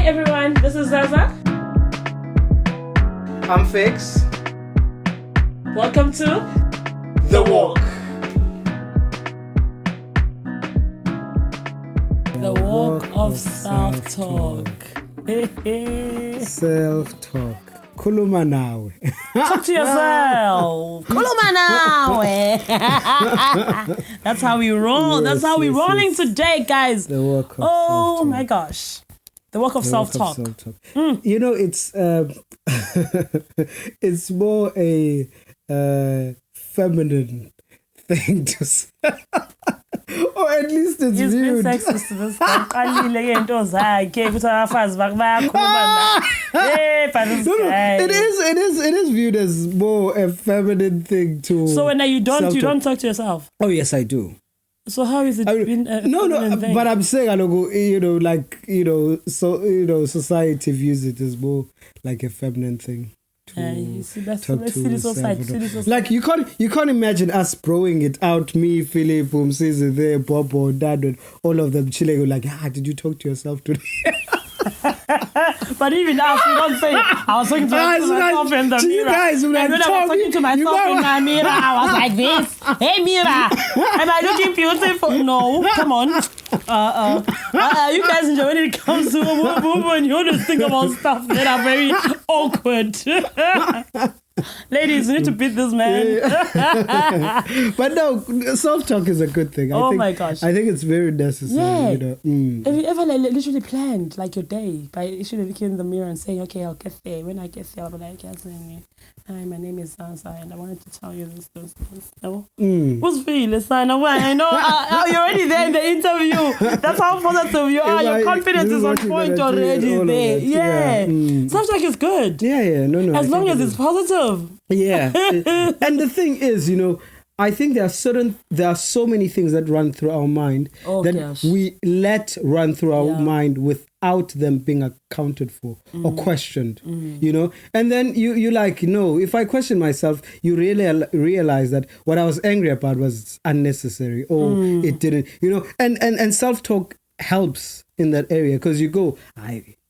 everyone, this is Zaza. I'm Fix. Welcome to The Walk. The Walk of Self-Talk. Self-talk. Khuluma nawe. Talk to yourself. Khuluma nawe. That's how we roll. Yes, That's how we're yes, rolling yes. today, guys. The walk of Oh self-talk. my gosh. The walk of The walk self-talk. of self-talk. You know, it's it's more a feminine thing to say. Or at least it's He's been viewed. sexist to this guy. Qalile into zakhe ukuthi abafazi bayakhuluma la. Hey, but this No, guy. it is viewed as more a feminine thing to. So when you don't self-talk. talk to yourself. Oh yes, I do. So how is it been a No, feminine thing? but I'm saying, society views it as more like a feminine thing. You see, that's talk to silly society. yourself. Silly society. Like you can't imagine us broing it out. Me, Philip, Umsizi, there, Bobo, Dad, and all of them chilling. Like, did you talk to yourself today? But even us, we don't say, I was talking to myself in the mirror. Guys, And when I was talking to myself in the mirror, I was like this. Hey, mirror, am I looking beautiful? No, come on. You guys enjoy when it comes to when you always think about stuff that are very awkward. Ladies, you need to beat this man. But no, self-talk is a good thing. My gosh. I think it's very necessary. Yeah. Have you ever literally planned like your day by literally looking in the mirror and saying, okay, I'll get there. When I get there, I'll be like, hi, my name is Sansa and I wanted to tell you this. No? Who's feeling, son? I know you're already there in the interview. That's how positive you are. Your confidence is on point already there. Yeah. Self-talk is good. Yeah. No. As long as it's positive. Yeah. And the thing is, I think there are so many things that run through our mind we let run through our mind without them being accounted for or questioned, and then you like, no, if I question myself, you really realize that what I was angry about was unnecessary or it didn't, and self-talk helps in that area because you go,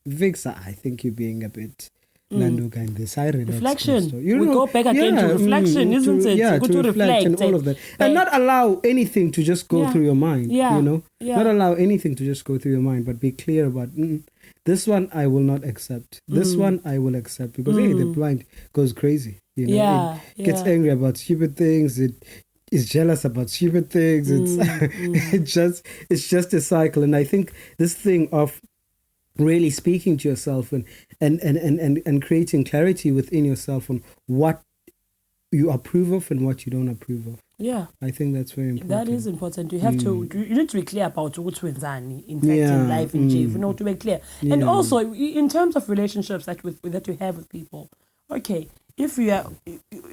Vix, I think you're being a bit Nanduka in this. Reflection. We go back again to reflection, isn't it? Yeah, to reflect and all of that. And not allow anything to just go through your mind, Not allow anything to just go through your mind, but be clear about, this one I will not accept. This one I will accept because, the blind goes crazy. It gets angry about stupid things. It is jealous about stupid things. It's just a cycle. And I think this thing of really speaking to yourself and creating clarity within yourself on what you approve of and what you don't approve of. Yeah. I think that's very important. That is important. You have to, you need to be clear about what's in fact in life in chief, to be clear. Yeah. And also in terms of relationships that you have with people, okay, if you are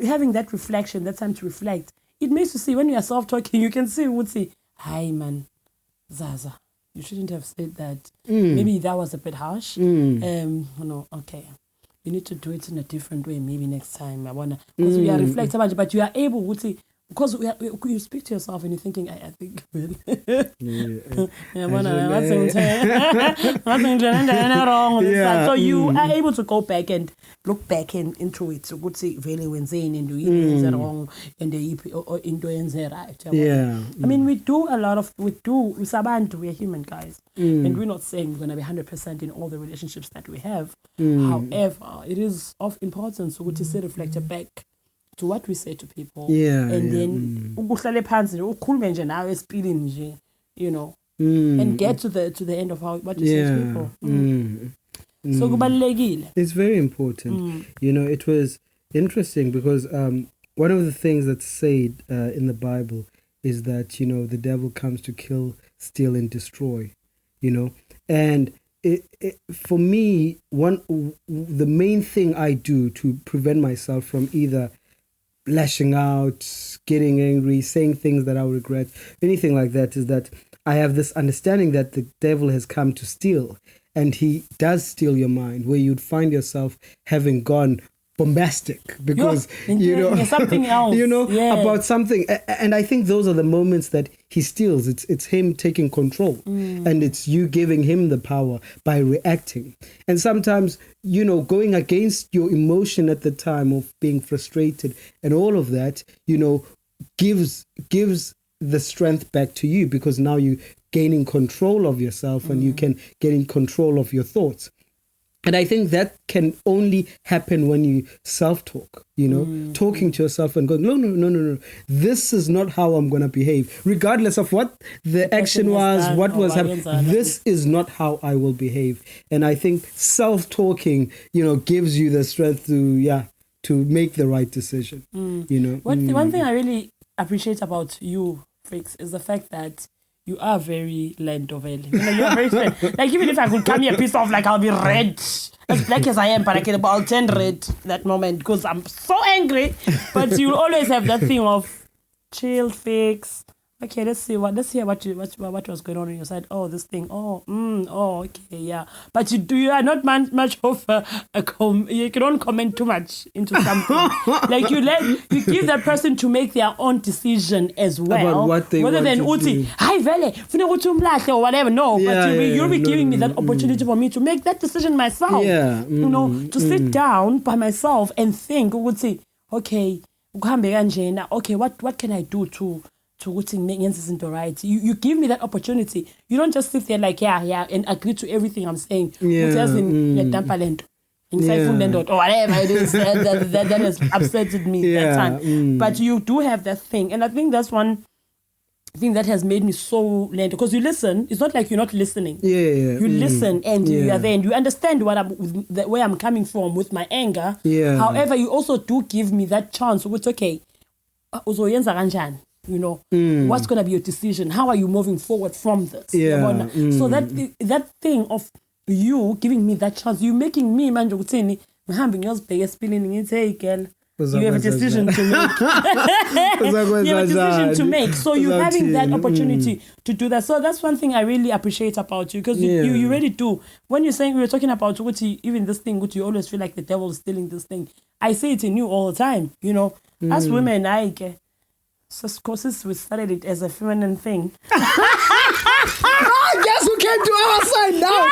having that reflection, that time to reflect, it makes you see when you are self-talking, you can see, hi man, Zaza. You shouldn't have said that. Maybe that was a bit harsh. No, okay. You need to do it in a different way. Maybe next time because we are reflecting about it, but you are able to because you speak to yourself and you're thinking, I think wrong. So you are able to go back and look back into it. So good see really when saying and doing wrong and the right. Yeah. I mean, we do Sabantu, we're human guys. And we're not saying we're going to be 100% in all the relationships that we have. However, it is of importance to say reflect back to what we say to people. And then and get to the end of what you say to people. So it's very important. It was interesting because one of the things that's said in the Bible is that the devil comes to kill, steal, and destroy. And for me, the main thing I do to prevent myself from either lashing out, getting angry, saying things that I'll regret, anything like that, is that I have this understanding that the devil has come to steal, and he does steal your mind, where you'd find yourself having gone bombastic because something else, about something, and I think those are the moments that he steals. It's him taking control, and it's you giving him the power by reacting. And sometimes going against your emotion at the time of being frustrated and all of that, gives the strength back to you, because now you gaining control of yourself and you can get in control of your thoughts. And I think that can only happen when you self-talk, talking to yourself and going, no. This is not how I'm going to behave. Regardless of what the action was, what was happening, this is not how I will behave. And I think self-talking, gives you the strength to make the right decision. One thing I really appreciate about you, Fix, is the fact that you are very land of it. You're very straight. Like, even if I could come here pissed off, like, I'll be red, as black as I am, but I'll turn red that moment because I'm so angry. But you always have that thing of chill, Fix. Okay, let's hear what was going on your side. Oh, this thing. Okay, yeah. But you are not much of you don't comment too much into something. Like you give that person to make their own decision as well. About what they rather than uti, hi vele, or whatever. No, but you'll be giving me that opportunity for me to make that decision myself. Yeah. To sit down by myself and think, okay, what can I do to make into right? You give me that opportunity. You don't just sit there like and agree to everything I'm saying. Which has in or whatever it is that has upsetted me that time. But you do have that thing, and I think that's one thing that has made me so lent, because you listen. It's not like you're not listening. You listen and you are there and you understand where I'm coming from with my anger. However, you also do give me that chance. It's okay. What's going to be your decision? How are you moving forward from this? So that thing of you giving me that chance, you making me man, you have a decision to make. You have a decision to make. So you're having that opportunity to do that. So that's one thing I really appreciate about you, because you really do. When you're saying, we were talking about even this thing, which you always feel like the devil is stealing this thing. I say it in you all the time. As women, so since we started it as a feminine thing. Guess who came to our side now?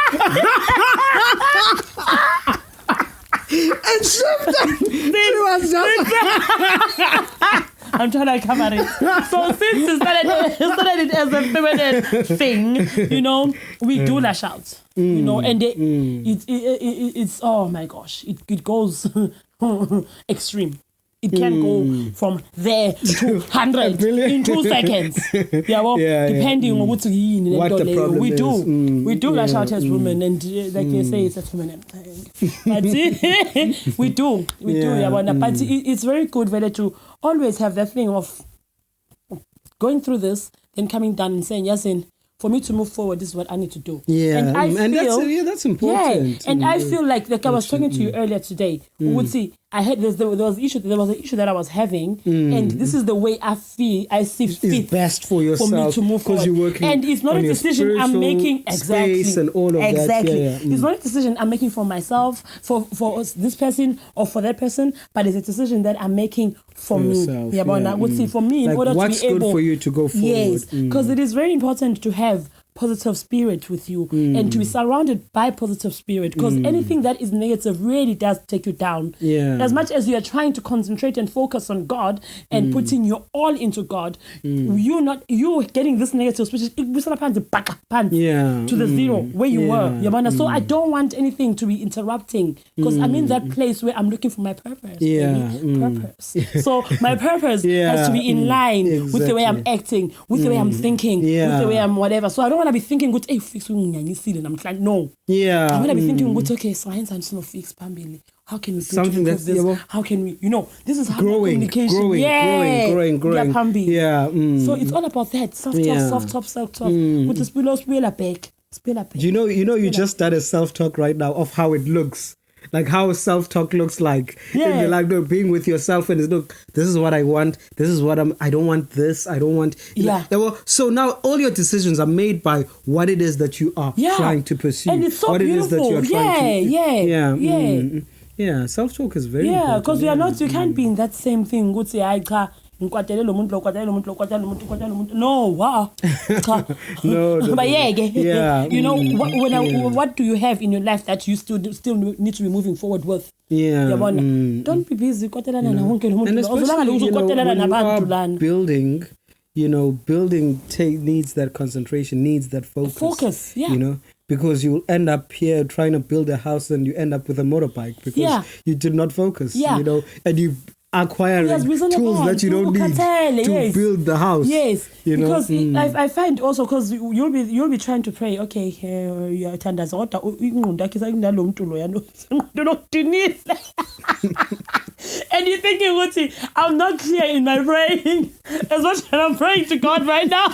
And something. She was just. I'm trying to cover it. So since we started it as a feminine thing, we do lash out. And it's oh my gosh, it goes extreme. It can go from there to 100 in 2 seconds. Depending on what the problem is. We do lash out as women, and like you say, it's a feminine thing. But we do. But it's very good, really, to always have that thing of going through this, then coming down and saying, yes, for me to move forward, this is what I need to do. And that's important. And I feel like I was talking to you earlier today. I had there was an issue that I was having, and this is the way I see fit. It's best for yourself, for me to move forward. You're working, and it's not a decision I'm making space and all of that. It's not a decision I'm making for myself, for this person or for that person, but it's a decision that I'm making for me. For me, in order what's to be able, good for you to go forward. Yes, because it is very important to have positive spirit with you and to be surrounded by positive spirit, because anything that is negative really does take you down. As much as you are trying to concentrate and focus on God and putting your all into God, you're getting this negative, which is to the zero where you were. So I don't want anything to be interrupting, because I'm in that place where I'm looking for my purpose. So my purpose has to be in line with the way I'm acting, with the way I'm thinking, with the way I'm whatever. So I don't want to be thinking, hey, fix and I'm like, no. I want to be thinking, okay, so I ain't no fix Pambili. How can we do something that's this? How can we, this is how communication. Growing. So it's all about that. Self-talk. With the spill back. You just started self-talk right now of how it looks. Like how self-talk looks like. And you're like, being with yourself and look, this is what I want. This is what I don't want this. I don't want. So now all your decisions are made by what it is that you are trying to pursue. And it's so what beautiful. It is that you're trying to. Yeah, self-talk is very important. important. Because you can't be in that same thing. Go say, I can't. No, wow. No, But yeah. What do you have in your life that you still need to be moving forward with? Yeah. Don't be busy. And especially, when you are building, building needs that concentration, needs that focus. Yeah. Because you'll end up here trying to build a house and you end up with a motorbike because you did not focus. And you acquiring tools that you don't need to build the house. Yes, because I find also because you'll be trying to pray. Okay, and you're thinking, Wuti, I'm not clear in my praying as much as I'm praying to God right now.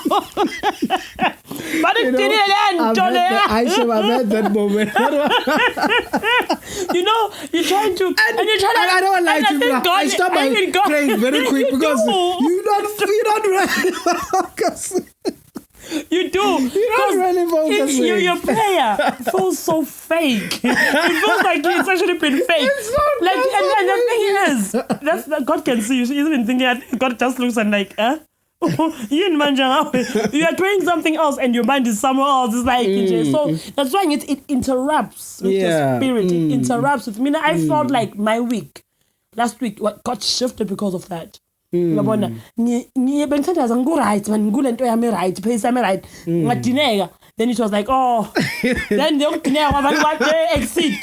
But I've had that moment. You're trying to, and you're trying to. I don't like to. I stop by praying very quick because you don't really focus. You do. You don't really focus. Your prayer feels so fake. It feels like it's actually been fake. It's not and the thing is, God can see you. She's even thinking, I think God just looks and like, you are doing something else and your mind is somewhere else. It's like, so that's why it interrupts with your spirit. It interrupts with me. I felt like my week, last week, what got shifted because of that. Then it was like, then they exceed.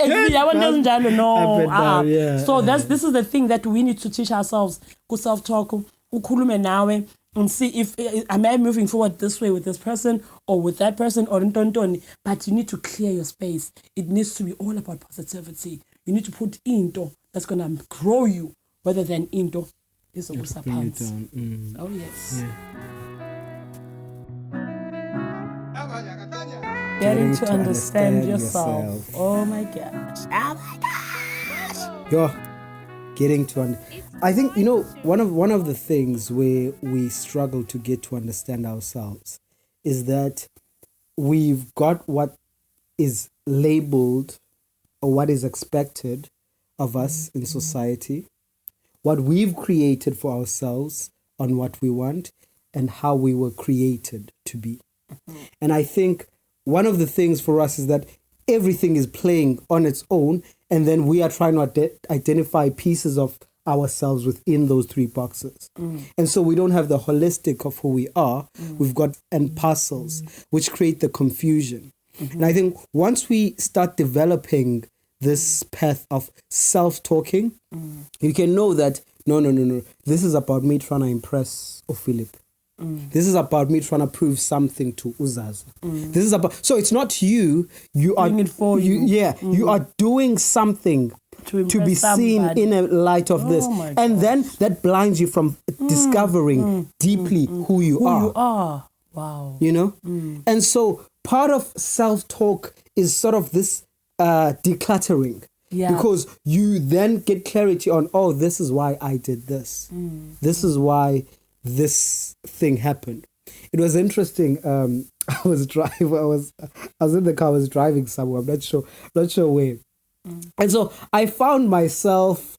So this is the thing that we need to teach ourselves. Go self-talk, and see if am I moving forward this way with this person or with that person or but you need to clear your space. It needs to be all about positivity. You need to put into that's gonna grow you rather than into is a pants. Oh yes. Getting to understand yourself. Oh my gosh. You're getting to I think one of the things where we struggle to get to understand ourselves is that we've got what is labeled or what is expected of us in society, what we've created for ourselves on what we want and how we were created to be. And I think one of the things for us is that everything is playing on its own, and then we are trying to identify pieces of ourselves within those three boxes. And so we don't have the holistic of who we are. We've got and parcels, which create the confusion. And I think once we start developing this path of self-talking, you can know that, no. This is about me trying to impress Philip. This is about me trying to prove something to Uzaza. This is about, so it's not you. You are doing it for you. Yeah, you are doing something to be seen in a light of this, and then that blinds you from discovering deeply who you are. Who you are. Wow. And so part of self-talk is sort of this decluttering. Yeah. Because you then get clarity on, this is why I did this. This is why this thing happened. It was interesting. I was in the car. I was driving somewhere. I'm not sure where. And so I found myself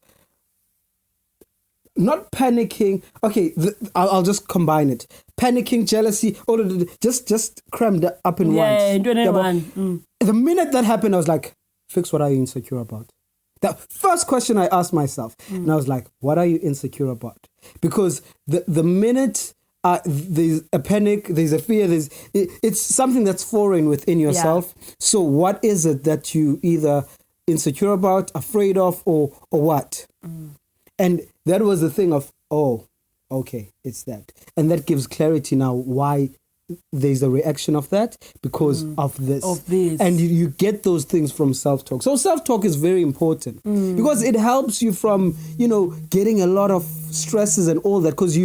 not panicking. Okay, I'll just combine it. Panicking, jealousy, all of it, just crammed up in once. The minute that happened, I was like, Fix, what are you insecure about? The first question I asked myself, and I was like, what are you insecure about? Because the minute there's a panic, there's a fear, it's something that's foreign within yourself. Yeah. So what is it that you either insecure about, afraid of, or what? And that was the thing of, okay, it's that. And that gives clarity now why there's a reaction of that, because of this. And you get those things from self-talk. So self-talk is very important because it helps you from, getting a lot of stresses and all that, because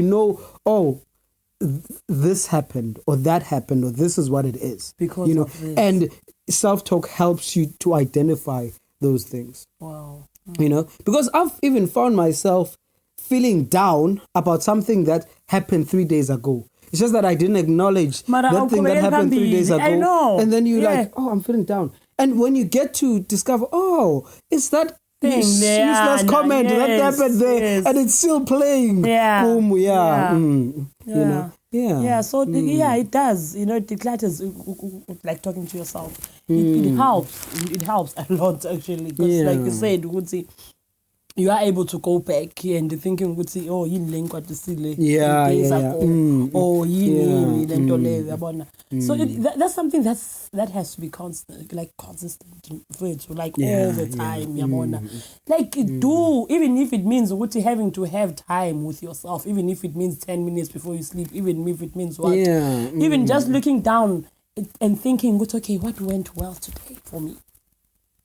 this happened or that happened or this is what it is. Because of this. And self-talk helps you to identify those things. Wow. Because I've even found myself feeling down about something that happened 3 days ago. It's just that I didn't acknowledge that thing that happened 3 days ago. I know. And then you're like, I'm feeling down. And when you get to discover, it's that thing. Useless comment that happened there, and it's still playing. Yeah. Boom, yeah. You know. Yeah. So it does. You know, it declutters, like talking to yourself. It helps. It helps a lot actually, because like you said, you are able to go back and thinking, oh, you link what to see days ago, so that's something that has to be constant, like consistent for it, like all the time, like do, even if it means having to have time with yourself, even if it means 10 minutes before you sleep, even if it means what, even just looking down and thinking, okay, what went well today for me,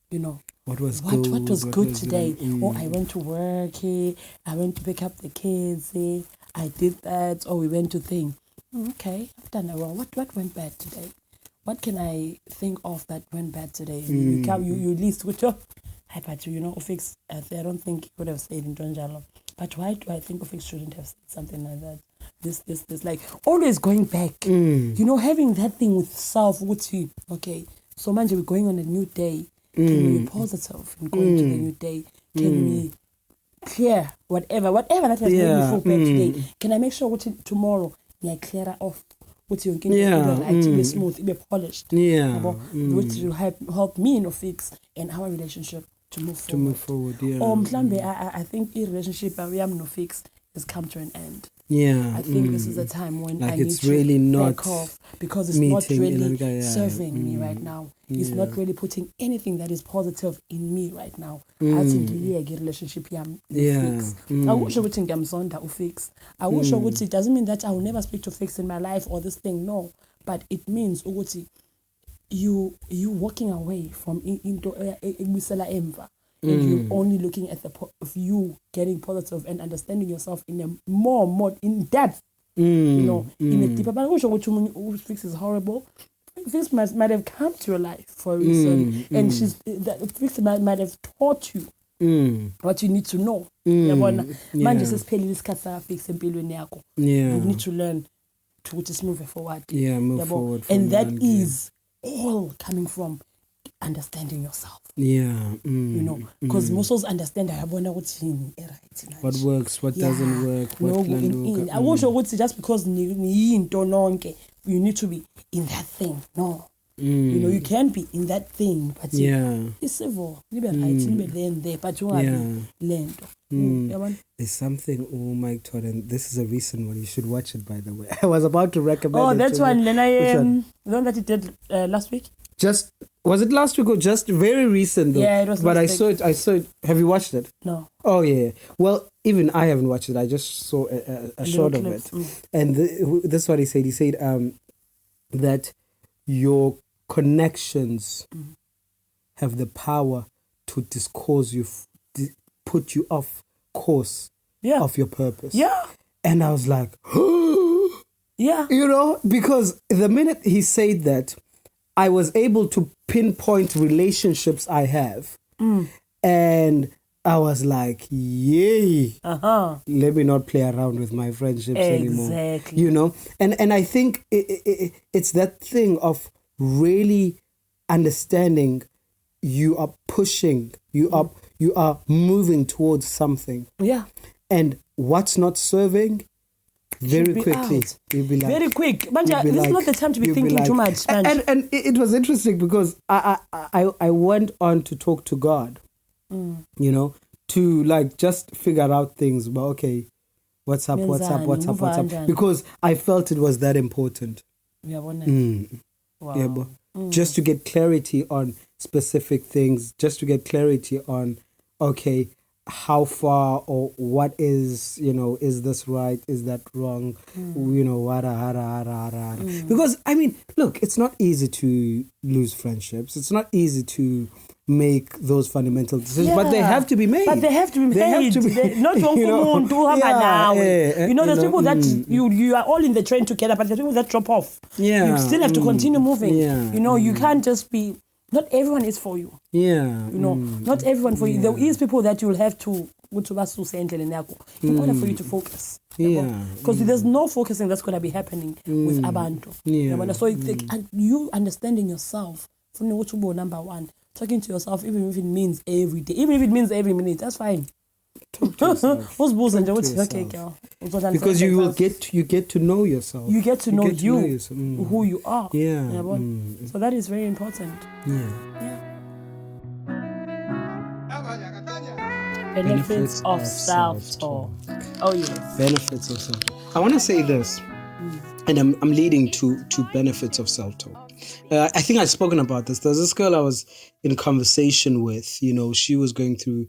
you know. What was good today? Oh, I went to work. I went to pick up the kids. I did that. Oh, we went to thing. Okay, I've done it well. What went bad today? What can I think of that went bad today? You list with your but Ufix, I don't think he could have said in Donjalo. But why do I think Ufix shouldn't have said something like that? This, like always going back. Having that thing with self. Okay, so man, we're going on a new day. Can we be positive in going to the new day? Can we clear whatever that has made me feel bad today? Can I make sure tomorrow I clear off? Which you can be smooth, be polished. Which will help me fix and our relationship to move forward. I think a relationship we have no fix has come to an end. I think this is a time when I need to really back off, because it's not really serving me right now. It's not really putting anything that is positive in me right now. I think a relationship fix. I wish I would think I'm zonda fix. I wish I would. It doesn't mean that I will never speak to fix in my life or this thing. No, but it means you walking away from into emva. And you're only looking at of you getting positive and understanding yourself in a more in depth, in a deeper. But I'm not sure what Fix is horrible. Fix might have come to your life for a reason, and Fix might have taught you what you need to know. Man just Fix and you need to learn to just move forward. Move forward. And that is all coming from understanding yourself. Because most of us understand what works, what doesn't work, what can I wish I would say just because you need to be in that thing. No. You can be in that thing, but it's civil. You be there, but you want to learn. There's something, Mike taught, and this is a recent one. You should watch it, by the way. I was about to recommend it. That's one. The one that you did last week? Was it last week or just very recent though? Yeah, it was. But I saw it. Have you watched it? No. Oh yeah. Well, even I haven't watched it. I just saw a short of it. And this is what he said. He said that your connections have the power to discourse you, put you off course of your purpose. Yeah. And I was like, yeah. Because the minute he said that, I was able to pinpoint relationships I have. And I was like, yay. Let me not play around with my friendships anymore. Exactly. And I think it's that thing of really understanding you are pushing, you are moving towards something. Yeah. And what's not serving, very quickly you'll be like, very quick. Manja, this is not the time to be thinking too much. And it was interesting because I went on to talk to God, to like just figure out things. But okay, what's up? Because I felt it was that important. Wow. Just to get clarity on specific things, just to get clarity on, okay, how far or what is, is this right? Is that wrong? Because, I mean, look, it's not easy to lose friendships. It's not easy to make those fundamental decisions, but they have to be made. Not there's people that you are all in the train together, but there's people that drop off. You still have to continue moving. You can't just be. Not everyone is for you. Not everyone for you. There is people that you'll have to in order for you to focus. Because there's no focusing that's going to be happening with abantu. So and you understanding yourself, number one, talking to yourself, even if it means every day, even if it means every minute, that's fine. Talk to yourself. Okay, girl. Because you get to know yourself. You get to know who you are. Yeah. So that is very important. Yeah. Benefits of self-talk. Oh yes. Benefits of self-talk. I want to say this, and I'm leading to benefits of self-talk. I think I've spoken about this. There's this girl I was in conversation with. She was going through,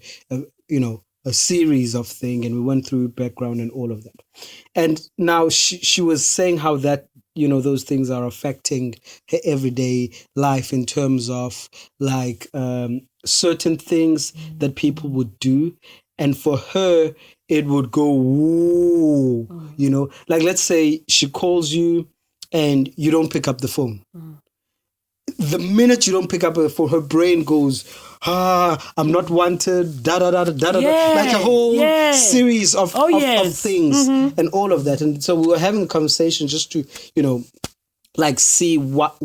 a series of things, and we went through background and all of that. And now she was saying how that, those things are affecting her everyday life in terms of like certain things that people would do. And for her, it would go, woo, like let's say she calls you and you don't pick up the phone. The minute you don't pick up her phone, her brain goes, I'm not wanted, da da da da da da, like a whole series of things and all of that. And so we were having a conversation just to, like see what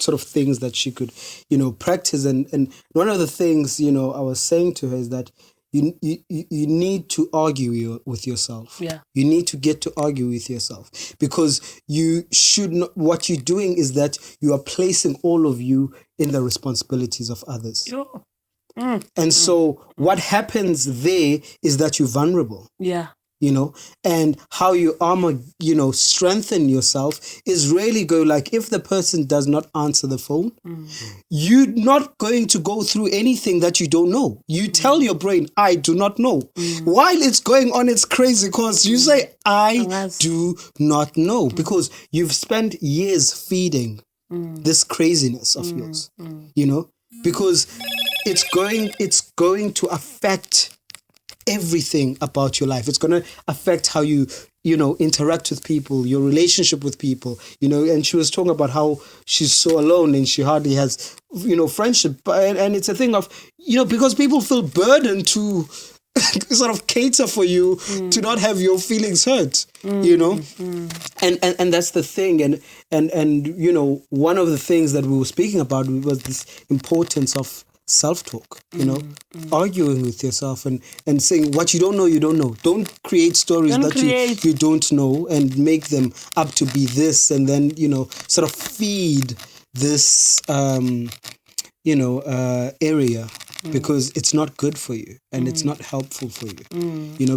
sort of things that she could, practice. And one of the things, I was saying to her is that you need to argue with yourself. Yeah. You need to get to argue with yourself, because you should not, what you're doing is that you are placing all of you in the responsibilities of others. Sure. And so what happens there is that you're vulnerable. Yeah. And how you armor, strengthen yourself is really go like, if the person does not answer the phone, you're not going to go through anything that you don't know. You tell your brain, I do not know. While it's going on, it's crazy because you say, I do not know, because you've spent years feeding this craziness of yours, because it's going to affect everything about your life. It's going to affect how you interact with people, your relationship with people, and she was talking about how she's so alone and she hardly has, friendship. And it's a thing of, because people feel burdened to sort of cater for you to not have your feelings hurt, and that's the thing. And one of the things that we were speaking about was this importance of self-talk, arguing with yourself and saying what you don't know, you don't know. Don't create stories you don't know and make them up to be this, and then, sort of feed this, area, because it's not good for you and it's not helpful for you,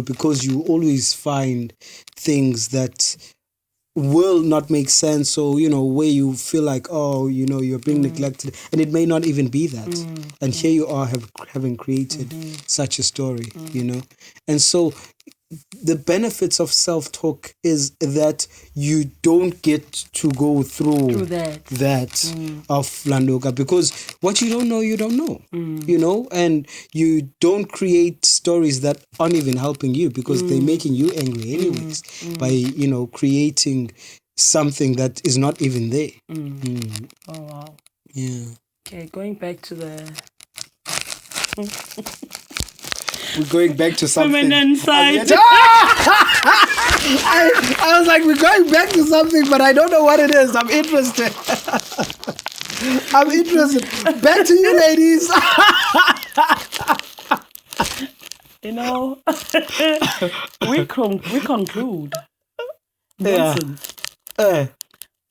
because you always find things that will not make sense, or where you feel like, you're being neglected, and it may not even be that. And here you are having created such a story, and so the benefits of self-talk is that you don't get to go through that of Landoga, because what you don't know, you don't know, and you don't create stories that aren't even helping you, because they're making you angry anyways by, creating something that is not even there. Oh, wow. Yeah. Okay, going back to the... We're going back to something. Feminine side. I was like, we're going back to something, but I don't know what it is. I'm interested. Back to you, ladies. We conclude nonsense.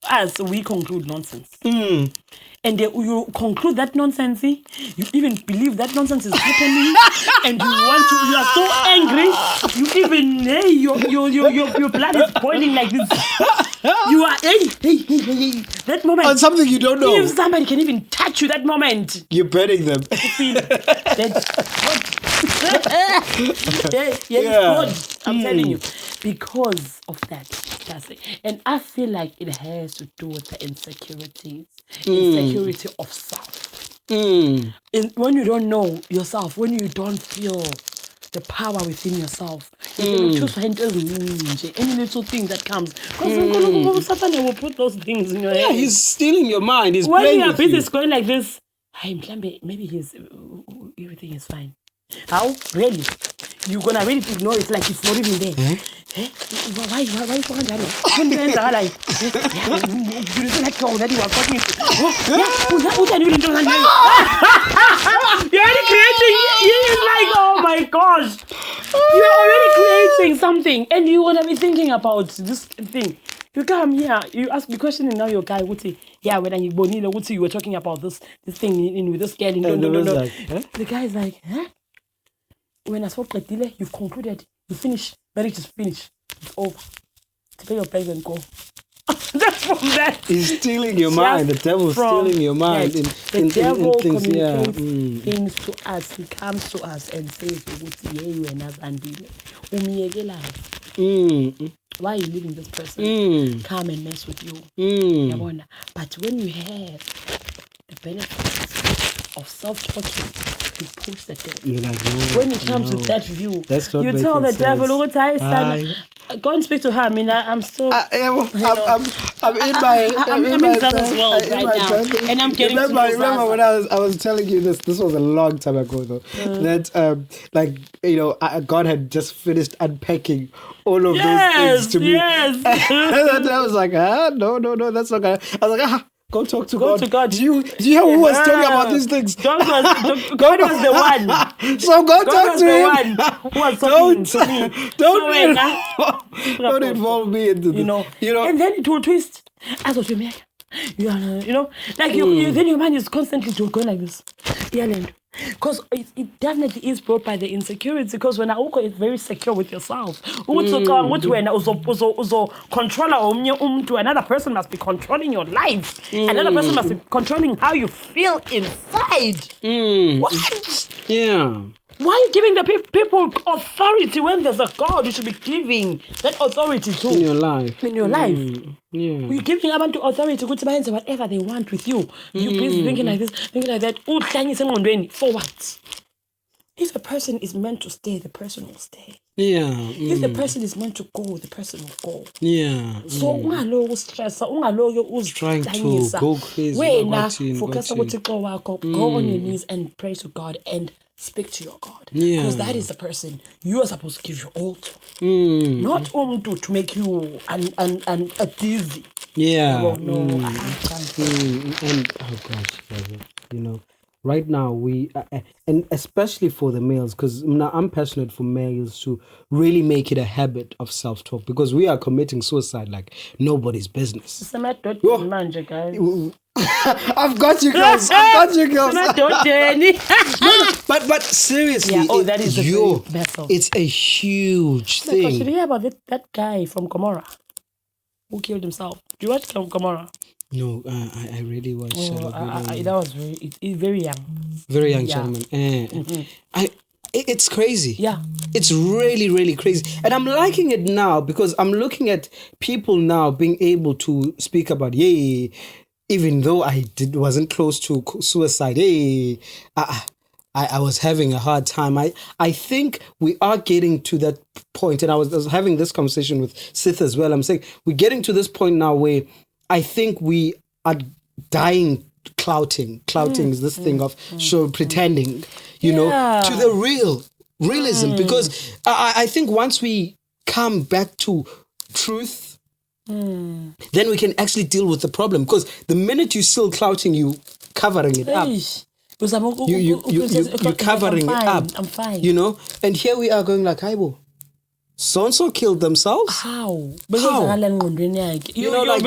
As we conclude nonsense. And you conclude that nonsense, you even believe that nonsense is happening, and you are so angry, you even, your blood is boiling like this. You are, hey, that moment. On something you don't know. If somebody can even touch you that moment. You're burning them. You feel yes, I'm telling you. Because of that. That's it. And I feel like it has to do with the insecurity of self. And when you don't know yourself, when you don't feel the power within yourself, you choose any little thing that comes. Because Satan will put those things in your head. Yeah, he's stealing your mind. He's when playing your with business going like this, maybe everything is fine. How? Really? you're gonna really ignore it like it's not even there. Why you talking that? When the ends are like, you don't like that you are talking. You're already creating. It's like, oh my gosh, you're already creating something, and you wanna be thinking about this thing. You come here, you ask the question, and now your guy would say, yeah, when you Bonilla would say you were talking about this thing in with this girl. No. Like, The guy is like, huh? When I spoke like delay, you've concluded, you finish, marriage is finished, it's over. To pay your price and go. Just from that. He's stealing your mind. The devil's stealing your mind. The devil communicates things to us. He comes to us and says, why are you leaving this person? Come and mess with you. But when you have the benefits of self-talking, you push the devil. You're like, no, when it comes to that view, you tell the sense. devil, go and speak to her. I mean, I'm still. I'm in my self as well right now, and I'm getting. Remember when I was telling you this? This was a long time ago, though. That God had just finished unpacking all of those things to me. Yes. And I was like, no, that's not gonna. I was like, go talk to God. Do you hear who was talking about these things? God was the one. So go talk to him. Who was talking to me? Don't involve me into this. You know. And then it will twist. As what you make. Then your mind is constantly going like this. Because it definitely is brought by the insecurity. Because when Auko is very secure with yourself, another person must be controlling your life. Another person must be controlling how you feel inside. What? Yeah. Why are you giving the people authority when there's a God you should be giving that authority to? In your life. Yeah. You're giving abantu authority to do whatever they want with you. You please thinking like this, thinking like that. For what? If a person is meant to stay, the person will stay. Yeah. If the person is meant to go, the person will go. Yeah. So stress, trying to go crazy. Focus on go on your knees and pray to God and speak to your God. Because that is the person you are supposed to give your all to. Not to make you dizzy. Yeah. And oh gosh, right now we and especially for the males, because I'm passionate for males to really make it a habit of self-talk, because we are committing suicide like nobody's business. Guys. I've got you girls. But seriously, that is it's a huge thing. Did you hear about that guy from Gomorrah who killed himself? Do you watch Gomorrah? No, I really watched that was very young. Very young gentleman. It's crazy. Yeah. It's really, really crazy. And I'm liking it now because I'm looking at people now being able to speak about, even though I wasn't close to suicide, I was having a hard time. I think we are getting to that point, and I was having this conversation with Sith as well. I'm saying we're getting to this point now where I think we are dying clouting. Clouting is this thing of pretending, to the realism. Because I think once we come back to truth, then we can actually deal with the problem. Because the minute you're still clouting, you covering it up. You're covering it up. I'm fine. And here we are going like, Haibo, so-and-so killed themselves? How? How? You'll be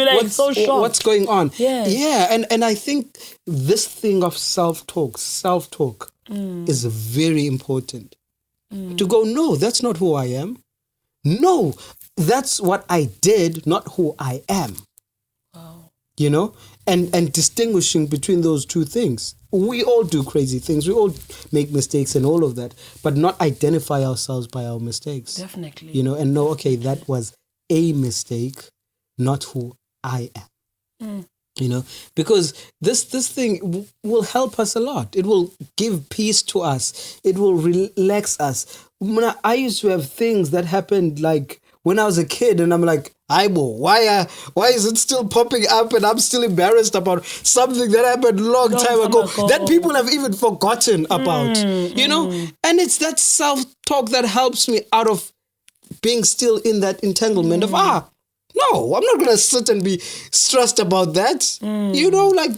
like so shocked. What's going on? Yeah. And I think this thing of self-talk is very important. To go, no, that's not who I am. No, that's what I did, not who I am. Wow. And distinguishing between those two things. We all do crazy things. We all make mistakes and all of that, but not identify ourselves by our mistakes. Definitely. And know, okay, that was a mistake, not who I am. Because this thing will help us a lot. It will give peace to us. It will relax us. I used to have things that happened like when I was a kid, and I'm like, Aibo, why is it still popping up and I'm still embarrassed about something that happened long time ago that people have even forgotten about, you know? And it's that self-talk that helps me out of being still in that entanglement of, no, I'm not going to sit and be stressed about that. You know, like,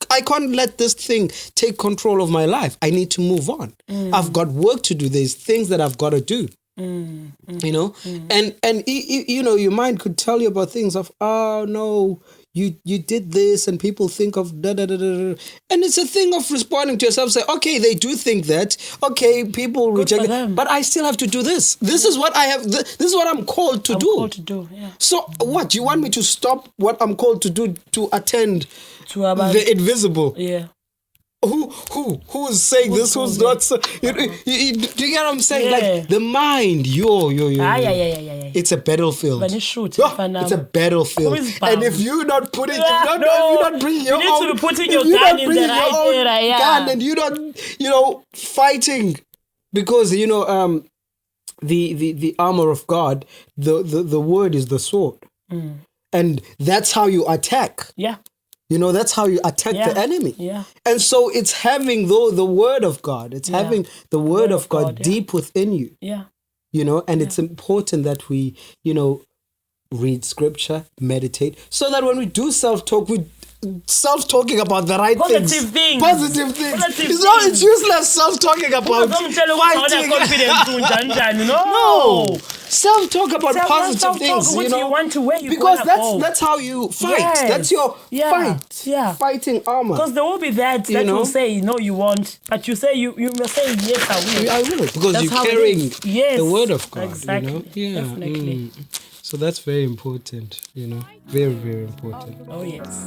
I can't let this thing take control of my life. I need to move on. I've got work to do. There's things that I've got to do. You know, and you know, your mind could tell you about things of, oh no, you did this, and people think of da da da da, and it's a thing of responding to yourself. Say, okay, they do think that. Okay, people reject it, but I still have to do this. This is what I have. This is what I'm called to do. Yeah. So, what you want me to stop what I'm called to do to attend to the invisible? Yeah. Who's saying this? Who's not? Do you get what I'm saying? Yeah. Like the mind, it's a battlefield. It's a battlefield. And if you're not putting, you're not bringing your own, you need to put your gun in the right area, gun, and you're not, fighting, because the armor of God, the word is the sword, and that's how you attack. Yeah. That's how you attack the enemy. Yeah. And so it's having the word of God. It's having the word of God deep within you. Yeah. And it's important that we, read scripture, meditate, so that when we do self-talk, we self-talking about the right positive things. Positive things. It's useless self-talking about fighting. No. Self-talk about positive things. What you want to wear, because that's how you fight. Yes. That's your fight. Yeah. Fighting armor. Because there will be that will say, no, you won't. But you say, you will say, yes, I will. I will. Because that's you're carrying the word of God. Exactly. Yeah. Definitely. So that's very important, Very, very important. Oh, yes.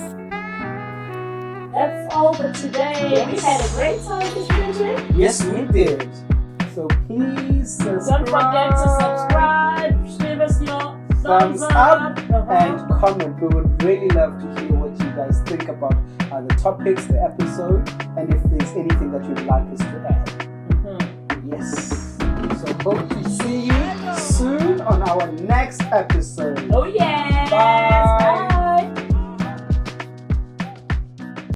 That's all for today. Yes. We had a great time this weekend. Yes, we did. So please don't forget to subscribe, give us your thumbs up and comment. We would really love to hear what you guys think about the topics, the episode, and if there's anything that you'd like us to add. Yes. So hope to see you soon on our next episode. Oh yeah. Bye.